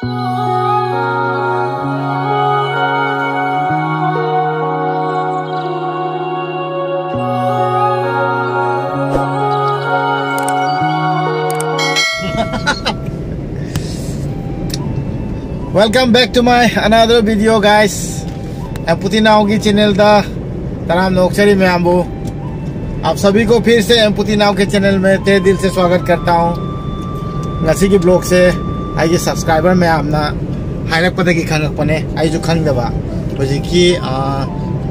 Welcome back to my another video, guys. एम्पुटी नाव की channel दा तराम नोकचरी में आम्बू आप सभी को फिर से एम्पुटी नाव के चैनल में तहे दिल से स्वागत करता हूँ। नसी की ब्लॉग से आई सब्सक्राइबर में आमना हाइरक पता की खंगक पने आई जो खंग दबा होजी की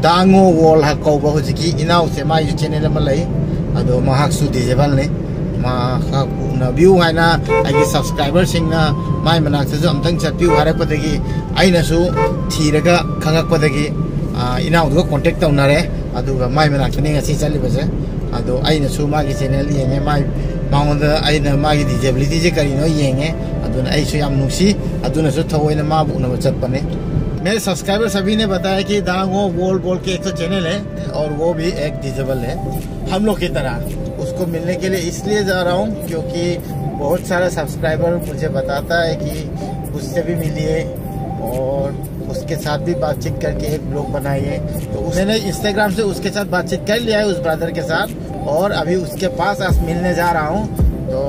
दांगो वॉल हा कोबा होजी की इनाव से माई चैनल में लई अदो महाक सु डिजेबल ने महाक ना व्यू है ना आई सब्सक्राइबर सिंग ना माई मनाक से जो अमतंग चट्यू हारे पता की आई नसु थीरगा खंगक पता की इनाव दो कांटेक्ट तौनारे अदुगा माई मनाक ने ngasi चली बसे अदो आई नसु मागी चैनल येंगे माई माउंड आई ना मागी डिजेबिलिटी जे करिनो येंगे अदुन आई सु याम नुसी अदुन सु थवोइना माबु न चटपने। मेरे सब्सक्राइबर सभी ने बताया कि दांगो वॉल बॉल के एक तो चैनल है और वो भी एक डिजेबल है हम लोग की तरह। उसको मिलने के लिए इसलिए जा रहा हूँ क्योंकि बहुत सारा सब्सक्राइबर मुझे बताता है कि उससे भी मिलिए और उसके साथ भी बातचीत करके एक ब्लॉग बनाइए। तो मैंने इंस्टाग्राम से उसके साथ बातचीत कर लिया है उस ब्रदर के साथ और अभी उसके पास आज मिलने जा रहा हूँ। तो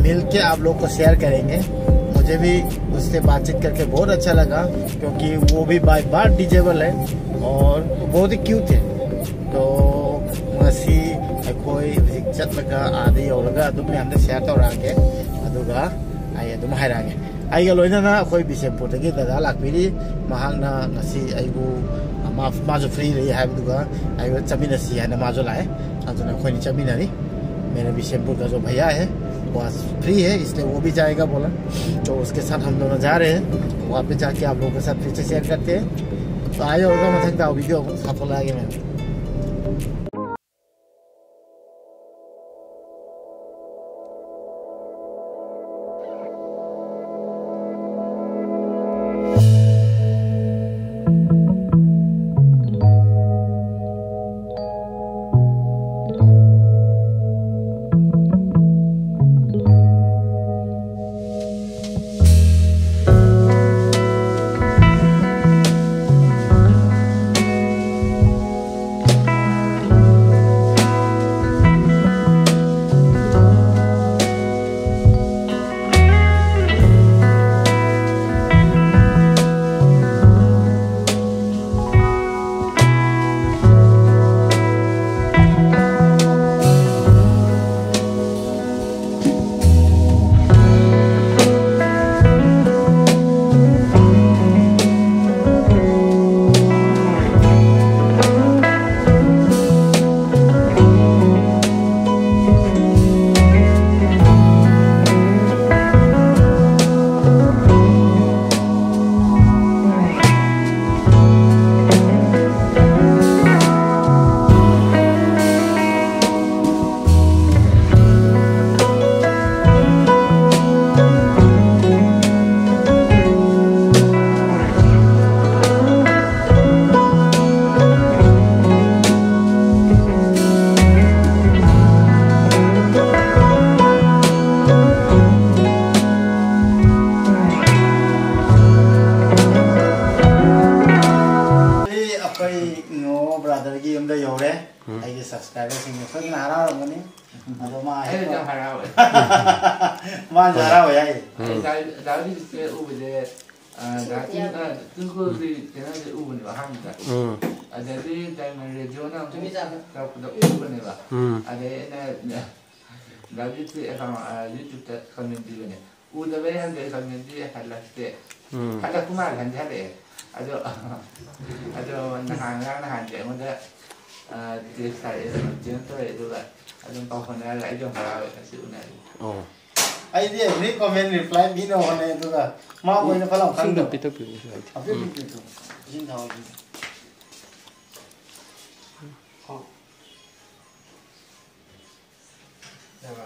मिल के आप लोग को शेयर करेंगे। मुझे भी उससे बातचीत करके बहुत अच्छा लगा क्योंकि वो भी बाय बार डिजेबल है और बहुत ही क्यूट है। तो मसी कोई चटलगा आदि योलगा दुम हमने शेयर तौरांगे अदुगा आई अदुम हायरांगे आई लोइना कोई बिसेमपुर तगी दादा लाकबिरी महांगना नसी आइबु माजो फ्री रही हाइबदुगा आई चमिनसी है माजो लाए अदुना कोई चमिनरी मेरे बिसेमपुर का जो भैया है वो फ्री है इसलिए वो भी जाएगा बोला। तो उसके साथ हम दोनों जा रहे हैं वहाँ पे जाके आप लोगों के साथ फिर से शेयर करते हैं। तो आइए होगा मतलब का वीडियो साथ लागे मैं ब्रदर की उम्र योरे आई सब्सक्राइबर सिंह ने फिर नारा रंगनी अदो मा है तो हरा हो मा जरा हो यार दादी से उबे दादी तुमको भी तेरा से उबे वहां का अदे टाइम रेडियो ना तुम का उबे ने बा अदे ना दादी से हम YouTube तक कमेंटी बने उधर भी हम के कमेंटी हल्ला कुमार हंझले अदो नहान जे मुझे दिस सारे जेंटल है तो अदम पावन है लाइक जो हरा है सिउ ने ओ आई दे री कमेंट रिप्लाई भी नो होने तो मां कोई ने फलां खंग दो पितो अबे पितो जिन थाओ हां देवा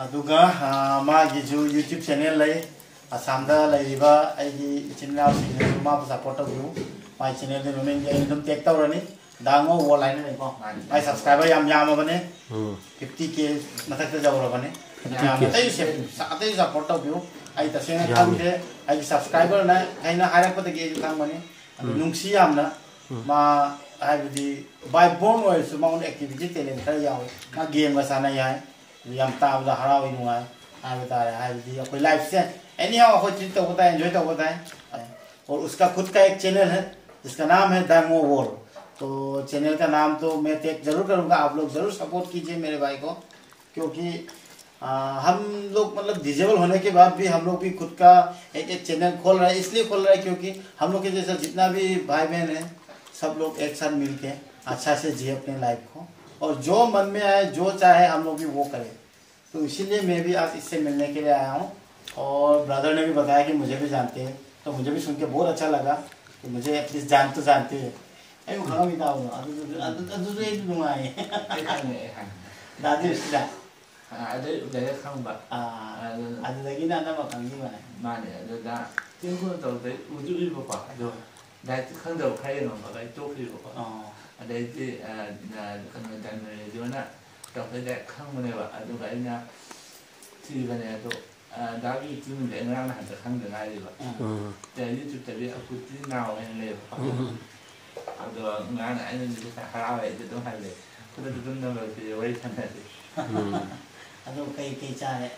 अदुगा मागी जो YouTube चैनल ले आसामदा लेरिबा आइगी चिन्नाव सिंह मा सपोर्ट तौ माय चैनल ने ममिंग जे एकदम टेक तौरनी दांगो वो लाइन में को आई सब्सक्राइबर याम बने 50K मथक जाऊर बने याम तई से साथे सपोर्ट तौबियो आई तसेना खांदे आई सब्सक्राइबर ना आइना हारकपदगे खांबने नुंगसी यामना मा आइबदी बाय बोर्न ओय सु माउंट एक्टिविटी टैलेंट खर याव मा गेम गा साना याय याम ताबदा हरावी नुआय आइबदा आइबदी कोई लाइफ से एनी हाउ हो चित तो होता है एंजॉय तो होता है और उसका खुद का एक चैनल है जिसका नाम है दांगो वर्ल्ड। तो चैनल का नाम तो मैं टैग जरूर करूंगा, आप लोग जरूर सपोर्ट कीजिए मेरे भाई को, क्योंकि हम लोग मतलब डिजेबल होने के बाद भी हम लोग भी खुद का एक चैनल खोल रहे हैं। इसलिए खोल रहे हैं क्योंकि हम लोग के जैसा जितना भी भाई बहन है सब लोग एक साथ मिलके अच्छा से जिए अपने लाइफ को, और जो मन में आए जो चाहे हम लोग भी वो करें। तो इसीलिए मैं भी आज इससे मिलने के लिए आया हूँ, और ब्रदर ने भी बताया कि मुझे भी जानते हैं, तो मुझे भी सुन के बहुत अच्छा लगा कि मुझे एटलीस्ट जानते हैं। अरे खाना भी था अदुदु एक नुआई दादी उसदा अदे खंबा अदुदगी ना ना खंगी माने माने अदुदा तिंखो तौदे उजुबि बपा अदो दा खंदौ खायनो बगा तोखि बपा अदैति कनो दानरे जोना तौदे खंबने बा अदुगा इना तिबने अदो दाबी तिमले ngana hanta khangda ngai ba ta YouTube tabi akuti naw en le ado ngana ai ni ta harawe de to hale kuda dun na ba ti wai than de ado kai cha hai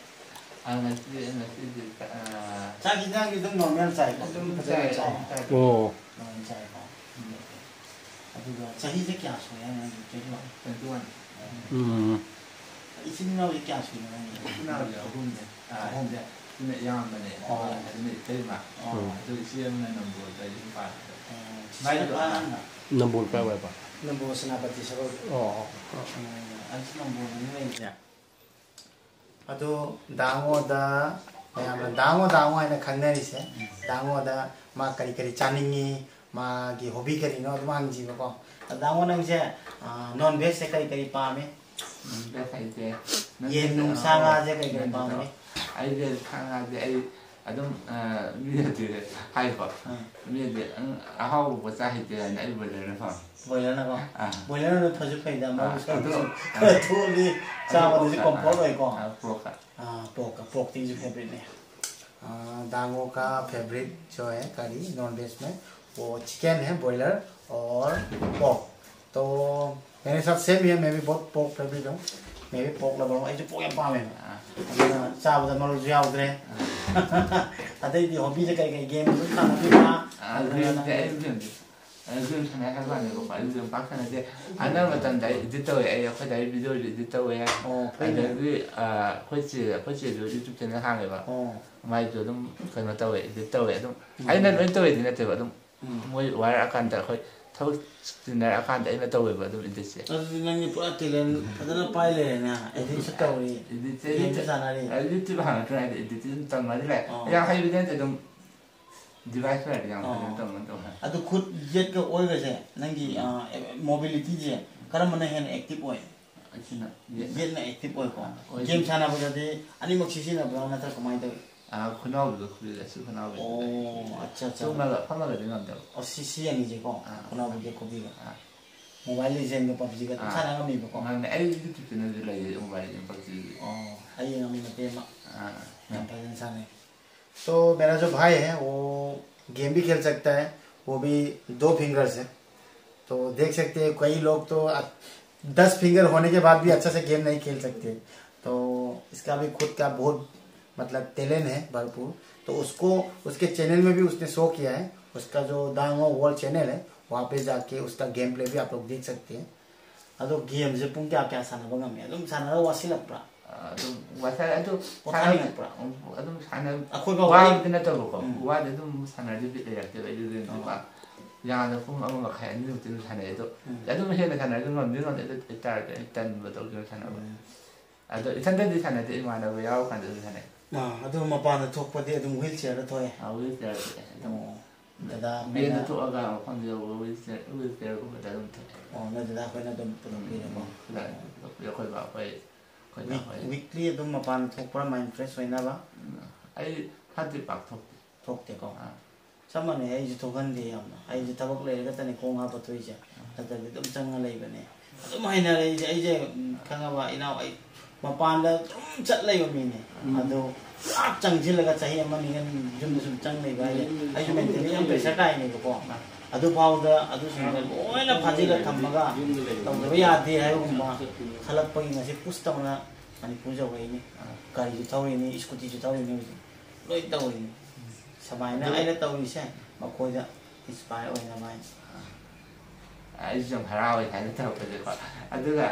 na ti cha ki dum normal sai ko oh sai ko ado chahi se kya so ya na ke ma 21 isin na kya so na na hum de hum de ni yang ma ne ni te ma do si em na number da yin pa mai do number pa wa pa number senapati sa ang number ni ya ado dango da dango haina khangnari se dango da ma kari chaningi ma gi hobby kari no mang ji ko dango nang je non veg se kari pa me da sai je ye nung sa ga je kari pa me ai de khang ga de ai adum mi de hai ko mi de a hau bo sa hi de na ai bo le na fa boiler na ko boiler na phaju phai da ma uska to li sa wa de comport hoy ko pork ti जो favourite है दांगो का favourite जो है करी non veg में वो chicken है boiler और पोर्क। तो मेरे साथ सेम ही है, मैं भी बहुत पोर्क फेवरेट हूँ, मैं भी पोर्क लवर हूँ। ऐसे पोर्क या पावे चाव द मरो जाव दे अदे दी हॉबी से कई गेम तो खाना भी Zoom thằng này các bạn có phải Zoom bắt thằng này anh đang là tận đấy editor ấy có thấy video editor ấy anh đấy cái gì rồi YouTube channel hàng này mà mai rồi đúng cái nó tao ấy editor ấy đúng anh nên editor ấy thì nó tao đúng mỗi vài account tại khơi thâu thì này account đấy nó tao ấy đúng editor nên như phụ tiền phải nó bay lên nè editor tao đi editor sao này editor hàng cái này editor tao nói thế này yang hay video thì đúng device này yang tao mình tao अतो खुद jet का ओय गसे नंगी mobility जे करम न हेन active ओय अच्छा जेट न एक्टिव ओय को गेम साना बजादे अनि मक्सिसी न ब्राउन त कमाइ त खुनाउ दु खुले सु खुनाउ ओ अच्छा अच्छा तो मला फमा गरे न त ओ सीसी अनि जे को खुनाउ जे को बि मोबाइल लेजेंड को पबजी का साना गमि को न ai YouTube channel de lai mobile legend PUBG ओ ai गमि न ते मा न साने। तो मेरा जो भाई है वो गेम भी खेल सकता है, वो भी 2 फिंगर से। तो देख सकते हैं कई लोग तो 10 फिंगर होने के बाद भी अच्छा से गेम नहीं खेल सकते। तो इसका भी खुद का बहुत मतलब टैलेंट है भरपूर। तो उसको उसके चैनल में भी उसने शो किया है, उसका जो दांगो वर्ल्ड चैनल है वहाँ पे जाके उसका गेम प्ले भी आप लोग देख सकते हैं। अदो गेम से पुंग क्या क्या साना बंगा में तुम साना वासी लग पड़ा wasa itu sana aku bawa itu na tahu kok wah itu sana di ya itu apa yang ada pun aku nggak kayak itu sana itu masih ada sana itu non itu tan betul itu sana ada itu di sana di mana ya kan di sana nah itu mau panah tok pada itu wheelchair itu ya wheelchair itu ada biar itu agak kan dia wheelchair aku ada itu oh ada apa na tuh peluk ini kok ya kau bawa weekly itu mau panah tok pernah main fresh, why na ba? Ay hati pak tok tok deh kok सब माने आई थोगंदे यामना आई थबक लेरगा तने Kong हा पथोइसे अतदि दम चंगा लेबने अदुम हाइना आई जे खंगाबा इनाव आई मपान दा तुम चट लेबा मीने अदो आप चंगजिलगा चाहि अमनि गन जुम जुम चंग लेबा आई जो मेंटेली हम प्रेशर काई ने को अदु फाउदा अदु सिंगल लोइना फाजिला थम्मगा तौदबा यादे हायगुमा खलक पगी ngasi पुश तमना अनि पूजा होइने गाड़ी जो थौइने स्कूटी जो थौइने लोइ तौइने समायना आइना तौइसे मखोइदा inspire ओइना my ai좀 harawe kaina tawpade ko aduga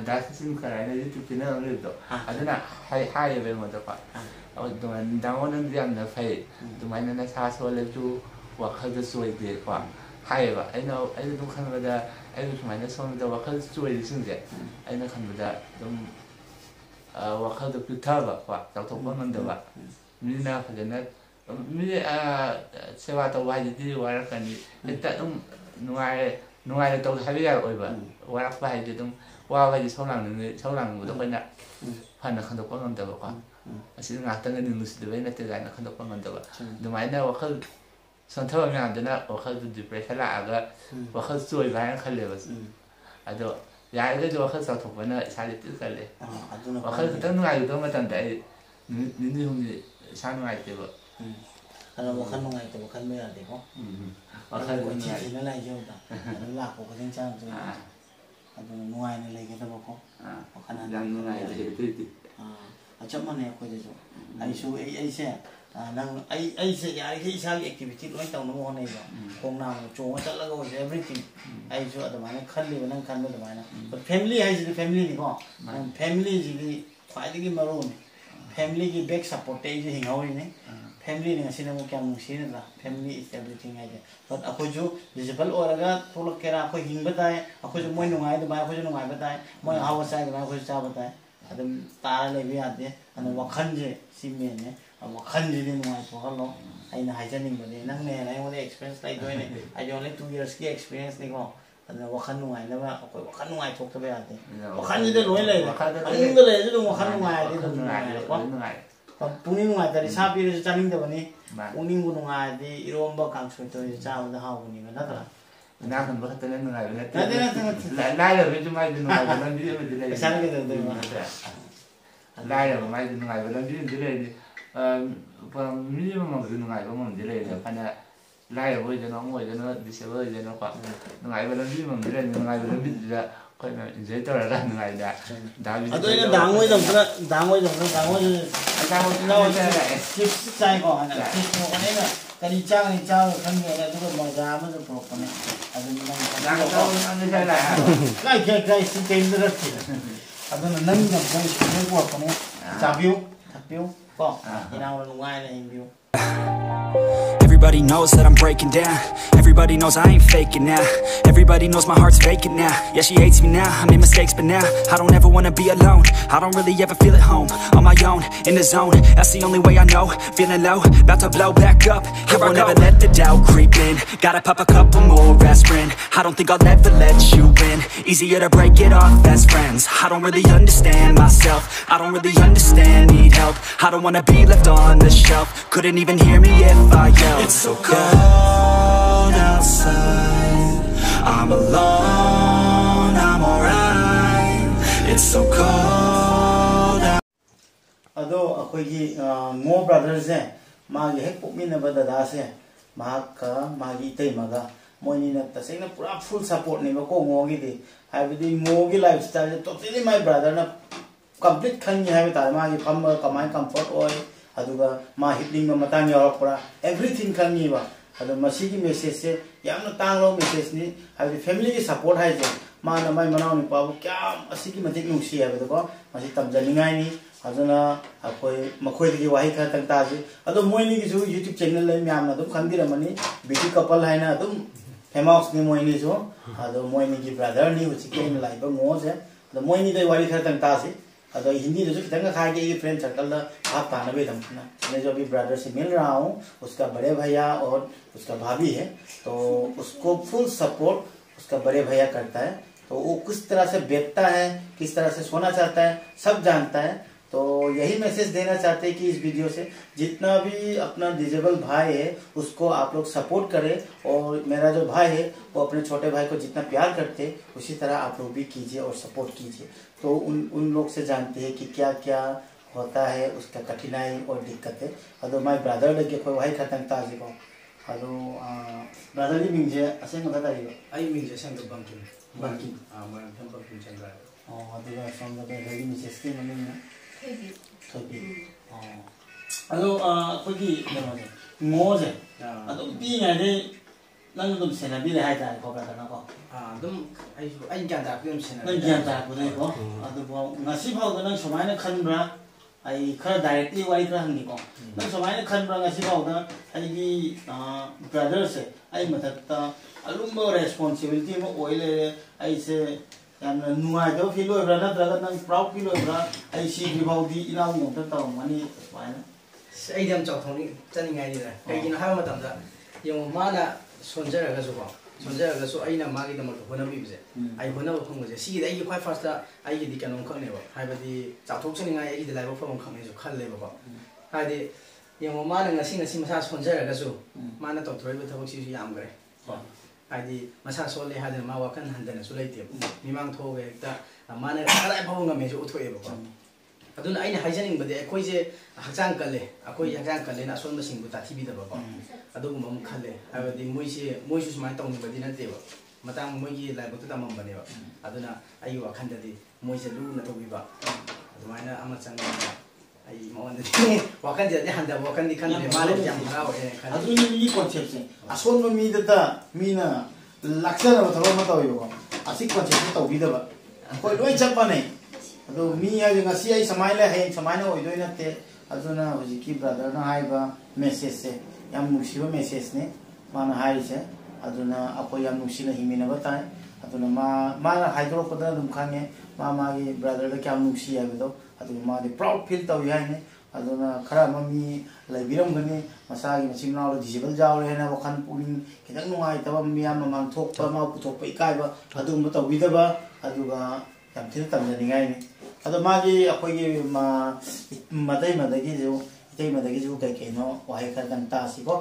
dasin karaina youtube channel rido aduna hai be mo da ko adu dawon ndiam da fai dumaina na sa so le ju wa khada soi de ko hai ba aina dum khan ba da aina sumaina so da wa khada soi de sing je aina khan ba da dum wa khada puta ba ko ta to ba man da ba ni na fa na mi sewa ta wa ji wa ra kan ni ta dum nuai tàu hay bây giờ rồi vậy, qua đắp vai thì đúng qua vai thì sau lần của tôi nè, phần là không được có ngân tàu quá, chỉ ngã tăng cái đường lối với nó từ lại nó không được có ngân tàu, đúng mấy nào họ không, xong thôi ngàn cho nó họ không được bị phải lạ cái, họ không xuôi vai nó không lừa, đó, giải cái chỗ không sao thuộc với nó sai được cái này, họ không tăng nuai được mà tăng đấy, nếu không thì sao nuai được vậy. Kalau makan nungai tu makan merah deh kok. Makan kunci ini lah jauh dah. Lah kok kasih cang tu. Aduh nungai ni lagi kita kok. Makanan yang nungai itu. Macam mana aku jadi tu? Ai saya, nang ai saya ada kisah aktiviti tu yang tahu nama ni bah. Kong nama cuma cakap lagu everything. Ai tu ada mana kali mana kan ada mana. But family ai jadi family ni kok. Family jadi faedah ki maron. Family ki back support ai jadi hingau ini. Family ni ngasih nama kya mungkin lah. Family is everything aja. But aku jo visible orang kan tolak kira aku hing betai. Aku jo moi nungai tu bayar aku jo nungai betai. Moi hawa saya tu bayar aku jo cah betai. Ada tar lebih ada. Ada wakan je si mana. Wakan je ni nungai tu kalau. Aina haja ni boleh. Nang ni, nang boleh experience lagi tu ni. Aja only 2 years ki experience ni kau. Ada wakan nungai na ba. Aku wakan nungai tu tu bayar ada. Wakan je tu loy lagi. Aing tu lagi tu wakan nungai tu nungai. Puning nungai dari sapi itu cacing tu ni, puning gunung ada, iromba kangsu itu cacing dah hawa ni, mana tu lah. Nak kan berkata nungai, lai lah macam mana nungai, macam dia macam dia. Besar kita tu mana. Lai lah macam nungai, macam dia. Minimum macam nungai, macam dia. Kerana lai lah boleh jangan disable jangan apa. Nungai macam dia macam dia, nungai macam dia. Kau nak jadi tu lah nungai dah. Atau ini dangoi tu, dangoi Lawan chips saya kau anak chips kau ni na kali cang kan ni ada tu mau zaman tu proper ni ada ni nak tahu mana saya lah kai si dangerous tu ada nang kan ni kau apa ni capiu kau ini orang luar ni view. Everybody knows that I'm breaking down. Everybody knows I ain't faking now. Everybody knows my heart's vacant now. Yeah, she hates me now, I made mistakes but now I don't ever wanna be alone. I don't really ever feel at home. On my own, in the zone, that's the only way I know. Feeling low, about to blow back up. Here I won't ever let the doubt creep in. Gotta pop a couple more aspirin. I don't think I'll ever let you in. Easier to break it off best friends. I don't really understand myself. I don't really understand, need help. I don't wanna be left on the shelf. Couldn't even hear me if I yelled. It's so cold outside. I'm alone, I'm alright. It's so cold out. Ado aku ini more brothers eh, magi hek pukmin na badada se, maka magi tay maga, mo ini na tasay na pura full support ni ko ngogi di, hai bidi ngogi lifestyle totally my brother na complete kanya hai bita magi kamar kamai comfort oil. Aduga mahitling matang yaw pura everything kami ba adu masigi message se yamna tanglo message ni adu family ki support hai je mana mai manau ni pa kya asigi matik nungsi ha ko masi tamjaningai ni aduna akoi makhoi gi wahi kha tang ta ji adu moini gi ju youtube channel lai myam na dum khangdi ramani beauty couple hai na dum famous ni moini jo adu moini gi brother ni uchi ke ni lai ba ngo je adu moini dai wahi kha tang ta ji अगर हिंदी जो कितना खाए के friend circle आप पाना भी दमना मैं जो अभी ब्रदर से मिल रहा हूँ उसका बड़े भैया और उसका भाभी है तो उसको फुल सपोर्ट उसका बड़े भैया करता है तो वो किस तरह से बैठता है किस तरह से सोना चाहता है सब जानता है तो यही मैसेज देना चाहते हैं कि इस वीडियो से जितना भी अपना डिजेबल भाई है उसको आप लोग सपोर्ट करें और मेरा जो भाई है वो अपने छोटे भाई को जितना प्यार करते उसी तरह आप लोग भी कीजिए और सपोर्ट कीजिए। तो उन लोग से जानते हैं कि क्या क्या होता है उसका कठिनाई और दिक्कतें। अदो माय ब्रदर लगे कोई वही खतंग ताजी को अदो ब्रदर जी मिंजे असें मत तारीबो आई मिंजे संग बंकिंग बंकिंग मरम थम बंकिंग चंद्रा अदो संग बे रेडी मिसेस के मने थोपी अदो कोई कनो मोजे अदो बी गाने नंग दुम सेना बी ले हाय तारे को ब्रदर नको दुम आई ज्ञान ता पिम सेना नंग ज्ञान ता को दे को अदो बो ngasi फाव द नंग समायने खनब्रा आई खर डायरेक्टली वाली तरह हंगी को नंग समायने खनब्रा ngasi फाव द आई की ब्रदर से आई मथता अलुम्बो रेस्पॉन्सिबिलिटी में ओइले आई से याम नुआय दो फील होइब्रा नत्रगा नंग प्राउड फील होइब्रा आई सी भी बाउदी इनाउ मोंत ताव मनी स्वायना आई दम चौथोनी चनिंगाई नि कइगिन हाय मतम दा यो माना सोनजरगा जो को सोनजरगा सो आइना मागी दम होनबि बिजे आई होनब फंगजे सी दे आई फाइ फर्स्ट दा आई दि कनो खनेबो हाइबदि चाथोक चनिंगाई आई दि लाइबो फम खने जो खल्लेबो को हाइदि यो माना ngasi ngasi masa सोनजरगा जो माना तोथ्रोइबो थबक सी याम गरे हाइदि मसा सोले हादन मा वाखन हंदन सु लेते मिमांग थोगे एकता माने खराय फाव ngame जो उथोएबो को अदुन आइना हाइजनिंग बदे अखोइ जे हचांग कले अखोइ हचांग कले ना सोन मसिंग बु ताथि बिदबो को अदुगुम हम खले हाबदि मोइसु सुमाय तौनि बदि नतेबो मतंग मोइगी लाइबक तमम बनेबो अदुना आइ वाखनदि मोइसे लु न तोबिबा अदुमाइना अमा चंग आई मोनदि वाखन जे हंदा वाखन दि खनले माले याम हराव ए खन अदुनि मी कॉन्सेप्ट से असोन मी दता मीना लक्षण थबो मतोयो असि कॉन्सेप्ट तौबिदबा कोइ लोइ चपने अदो मी या ngasi ai samaile hai samaine oidoi natte aduna hojiki brother na haiba message se yam nusiba message ne mana hai se aduna apo yam nusina himina batai aduna ma haidro pada dum khange ma gi brother da kyam nusi habido aduna ma de proud feel taw yai ne aduna khara mami laibiram gani masagi machimna ro disable jawre na wakhan puning khidang nungai taba mi am mang thokpa ma puthokpa ikai ba adum taw bidaba aduga yam thil tamjani ngai ne अदो मागी अखोगी मा मदगी जो इतै मदगी जो कई कई no वाहे कर गंता सिको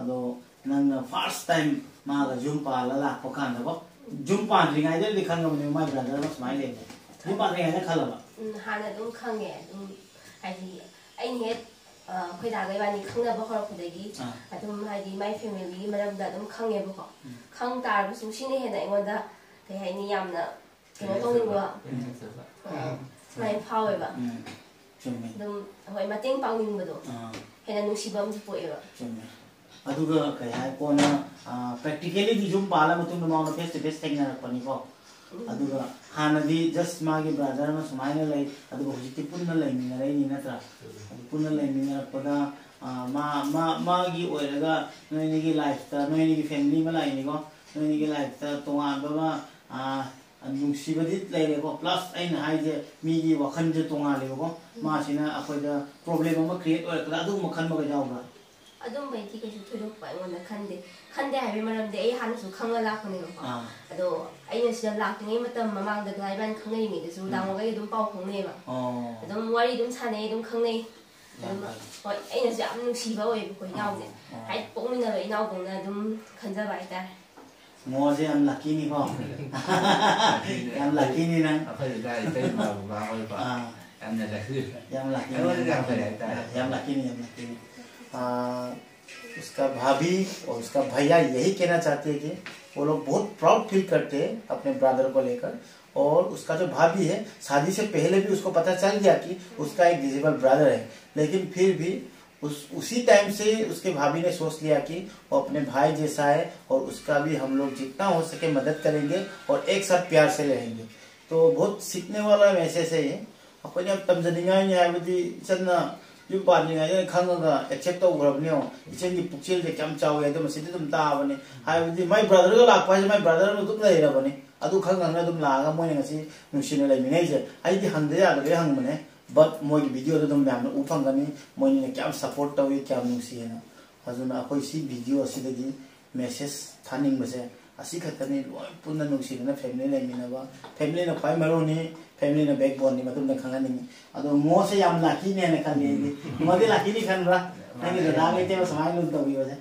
अदो नंग फर्स्ट टाइम मागा जुम पाला ला को कान दबो जुम पान रिंगाइ दे लिखन गमने माय ब्रदर नो स्माइल ले जुम पान रिंगाइ ने खलबा हाना दुम खंगे दुम आइदि आइ ने खैदा गै बानी खंना बो खर खुदैगी अदुम हाइदि माय फैमिली मरमदा दुम खंगे बो खंग तार बु सुसिने हेना एगोदा कै हाइनि यामना केनो तोनिबो माय फावेबा चुम्मे दुम होय मतेंग पाउनिंगबदो हेना नुसिबम पोएबा चुम्मे अदुगा कय हाय कोना प्रैक्टिकली दि जुम पाला मतुम माउन फेस टू फेस टेक्ना रखपनि को अदुगा हानदि जस्ट मागे ब्रदर न सुमाइने लै अदुगा हुजिति पुन्ना लैमिना रैनि नत्रा पुन्ना लैमिना रखपदा मागी ओइरगा नोइनिगी लाइफ ता नोइनिगी फैमिली मा लाइनि को नोइनिगी लाइफ ता तोंगान बाबा नुसिबदि लेको प्लस आइन हाइजे मीगी वखन जे तोंगा लेको मासिना अखोइदा प्रॉब्लम अमा क्रिएट ओरकदा अदु मखन मग जाउबा अदुम बैठी के थोइदोक पाइ ओन खंदे हाइबे मरमदे ए हानसु खंगा लाखने को अदो आइना सिदा लाखने मतम ममांग द ग्लाइबान खंगै नि दसु दांगै दुम पाउ खंगनेबा अदुम वारी दुम साने दुम खंगनै होय आइना से याम नुसिबा ओइ को याउने हाइ पोमिना लो इनाउ गंना दुम खंजा बाइता मोजे हम लकी नि को हम लकी नि ना अखै दाइ तै मा होय बा हम न लकी हम लकी नि हम लकी नि उसका भाभी और उसका भैया यही कहना चाहते हैं कि वो लोग बहुत प्राउड फील करते हैं अपने ब्रदर को लेकर। और उसका जो भाभी है शादी से पहले भी उसको पता चल गया कि उसका एक डिसेबल ब्रदर है, लेकिन फिर भी उसी टाइम से उसके भाभी ने सोच लिया कि वो अपने भाई जैसा है और उसका भी हम लोग जितना हो सके मदद करेंगे और एक साथ प्यार से रहेंगे। तो बहुत सीखने वाला मैसेज है ये। अपने अब तमजनिंगाई है चलना युम पानिंगाई खंगा एक्सेप्ट तौग्रबनियो इचें की पुक्चेल जे क्याम चावे तो मसिदि तुम ताबने हाइबदि माय ब्रदर को लाक पाइ माय ब्रदर नो तुम लेरबने अदु खंगा तुम लागा मोय ngasi नुसिने लेमिनै जे आइदि हंदे आगले हंगमने बट मोय वीडियो तो तुम याम उफंगनी मोय ने क्याम सपोर्ट तवे क्याम नुसिना हजुना अखोइ सी वीडियो असिदगी मेसेज थानिंग बसे असि खतने लोय पुन्ना नुसिना फैमिली लेमिनाबा फैमिली न पाइ मरोनी फैमिली ने बैकबोन नि मतुम खंगनी अदो मो से याम लाकी ने खन्नी मोदे लाकी नि खनरा नहीं तो नाम लेते समाज लुन तो भी हो जाए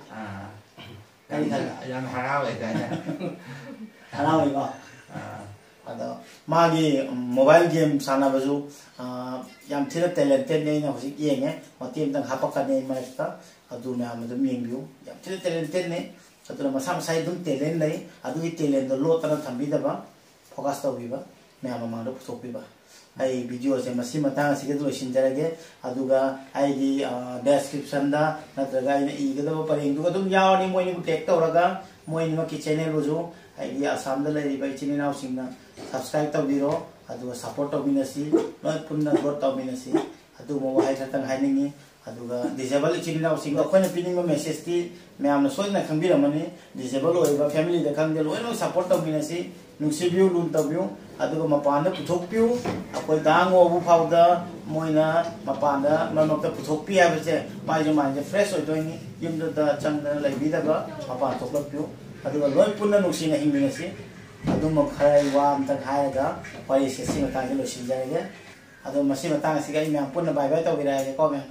कई खन याम हरावे जाने हरावे को अदो मागी मोबाइल गेम साना बजु याम थिर टैलेंटेड ने ना होसी येंगे मतिम तंग हापकने माइस्ता अदु मैम दम येंबियो याम थिर टैलेंटेड ने अदु मसा मसाई दुम टैलेंट नै अदु हि टैलेंट दो लो तना थंबिदबा फोकस तौबिबा मैम मांगदो पुथोकबिबा आई वीडियो से मसी मतंग सिगे लोसिनजरगे अदुगा आईगी डिस्क्रिप्शन दा नत्रगा इन इगदबा परेंगदुगा दुम यावनी मोइनि टेक तौरगा मोइनि मकी चैनल रोजो आईगी आसाम दा लेरिबा इचिनिनाव सिंगना सब्सक्राइब तौबिरो अदुगा सपोर्ट तौबिनसी नोय पुन्ना ग्रोथ तौबिनसी अदु मो हाय खतंग हायनिंगी अदुगा डिसेबल इचिनिनाव सिंग अखोयना पिनिंग मेसेज ती मैम सोयना खंबिरमनी डिसेबल ओइबा फैमिली दा खंगदे लोयनो सपोर्ट तौबिनसी नुसिबिउ लुन तौबिउ अदुगा मपान दा पुथोकपिउ अखोय दांगो बु फावदा मोइना मपान दा मनोक दा पुथोकपि हाबसे माइजो माइजे फ्रेश ओइदोइनी युमदा दा चंगदा लैबिदाबा मपान थोकलपिउ अदुगा लोय पुन्ना नुसिना हिंगिनसी अदुम खराय वाम तक हायगा वारी से सिंग तागे लोसिनजागे अदुम मसी मतांग सिगा मैम पुन्ना बाय बाय तौबिरागे को मैम